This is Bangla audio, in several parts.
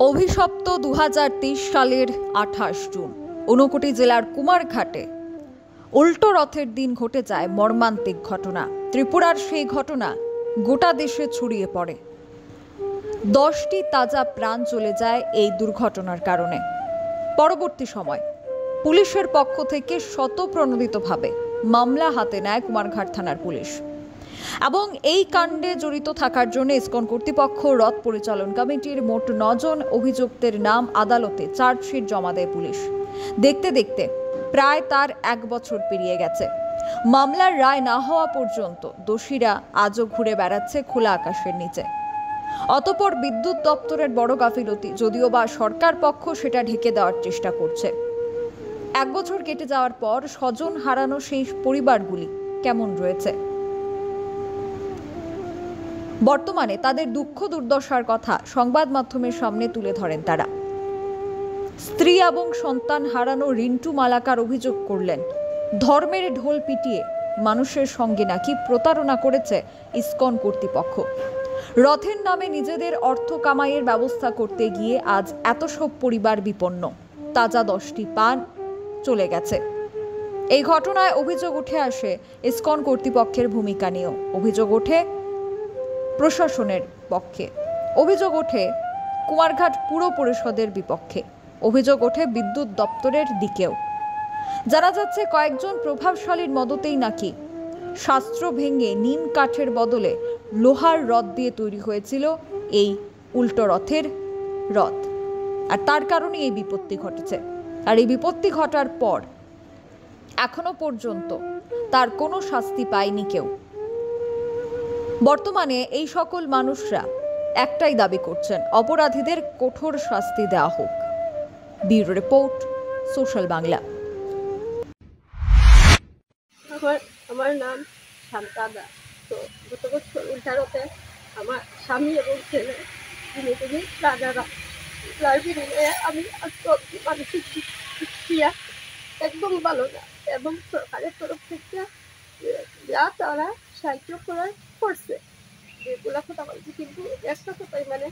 অভিশপ্ত 2023 সালের 28 জুন ঊনকোটি জেলার কুমারঘাটে উল্টো রথের দিন ঘটে যায় মর্মান্তিক ঘটনা। ত্রিপুরার সেই ঘটনা গোটা দেশে ছড়িয়ে পড়ে। 10টি তাজা প্রাণ চলে যায় এই দুর্ঘটনার কারণে। পরবর্তী সময় পুলিশের পক্ষ থেকে শতপ্রণোদিতভাবে মামলা হাতে নেয় কুমারঘাট থানার পুলিশ এবং এই কাণ্ডে জড়িত থাকার জন্য ইসকন কর্তৃপক্ষ রথ পরিচালন কমিটির মোট 9 জন অভিযুক্তের নাম আদালতে চার্জশিট জমা দেয় পুলিশ। দেখতে দেখতে প্রায় তার 1 বছর পেরিয়ে গেছে। মামলার রায় না হওয়া পর্যন্ত দোষীরা আজও ঘুরে বেড়াচ্ছে খোলা আকাশের নিচে। অতঃপর বিদ্যুৎ দপ্তরের বড় গাফিলতি, যদিও বা সরকার পক্ষ সেটা ঢেকে দেওয়ার চেষ্টা করছে। 1 বছর কেটে যাওয়ার পর স্বজন হারানো সেই পরিবারগুলি কেমন রয়েছে? বর্তমানে তাদের দুঃখ দুর্দশার কথা সংবাদ মাধ্যমের সামনে তুলে ধরেন তারা। স্ত্রী এবং সন্তান হারানো রিন্টু মালাকার অভিযোগ করলেন, ধর্মের ঢোল পিটিয়ে মানুষের সঙ্গে নাকি প্রতারণা করেছে ইসকন কর্তৃপক্ষ। রথের নামে নিজেদের অর্থ কামাইয়ের ব্যবস্থা করতে গিয়ে আজ এত সব পরিবার বিপন্ন। তাজা 10টি প্রাণ চলে গেছে। এই ঘটনায় অভিযোগ উঠে আসে ইসকন কর্তৃপক্ষের ভূমিকা নিয়েও। অভিযোগ ওঠে প্রশাসনের পক্ষে, অভিযোগ ওঠে কুমারঘাট পুর পরিষদের বিপক্ষে, অভিযোগ ওঠে বিদ্যুৎ দপ্তরের দিকেও। জানা যাচ্ছে কয়েকজন প্রভাবশালীর মদতেই নাকি শাস্ত্র ভেঙে নিম কাঠের বদলে লোহার রথ দিয়ে তৈরি হয়েছিল এই উল্টো রথের রথ, আর তার কারণে এই বিপত্তি ঘটেছে। আর এই বিপত্তি ঘটার পর এখনো পর্যন্ত তার কোনো শাস্তি পায়নি কেউ। বর্তমানে এই সকল মানুষরা একটাই দাবি করছেন, অপরাধীদের কঠোর শাস্তি দেওয়া হোক। Bureau report, social Bangla. আমার নাম শান্তা দাস। তো গত বছর উল্টা রথে আমার স্বামী এবং ছেলে তিনি রাজারা আমি মানসিক শিক্ষা একদম ভালো না, এবং সরকারের তরফ থেকে যা তারা সাহায্য করার করছে যেগুলো কথা বলছে, কিন্তু একটা কথাই মানে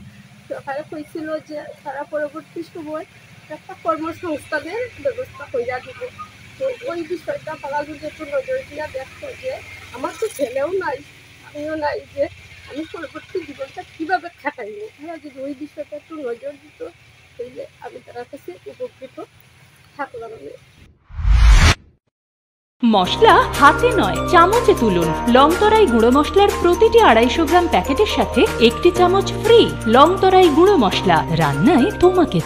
সরকারে কইছিল যে তারা পরবর্তী সময় একটা কর্মসংস্থানের ব্যবস্থা কইরা দিব। তো ওই বিষয়টা তারা যদি একটু নজর দিয়া দেখতো যে আমার তো ছেলেও নাই, আমিও নাই, যে আমি পরবর্তী জীবনটা কীভাবে খাটাইব, তারা যদি ওই বিষয়টা একটু নজর দিত তাহলে আমি তার কাছে উপকৃত থাকলাম। মশলা হাতে নয় চামচে তুলুন। লংতরাই গুঁড়ো মশলার প্রতিটি 250 গ্রাম প্যাকেটের সাথে 1টি চামচ ফ্রি। লংতরাই গুঁড়ো মশলা, রান্নায় তোমাকে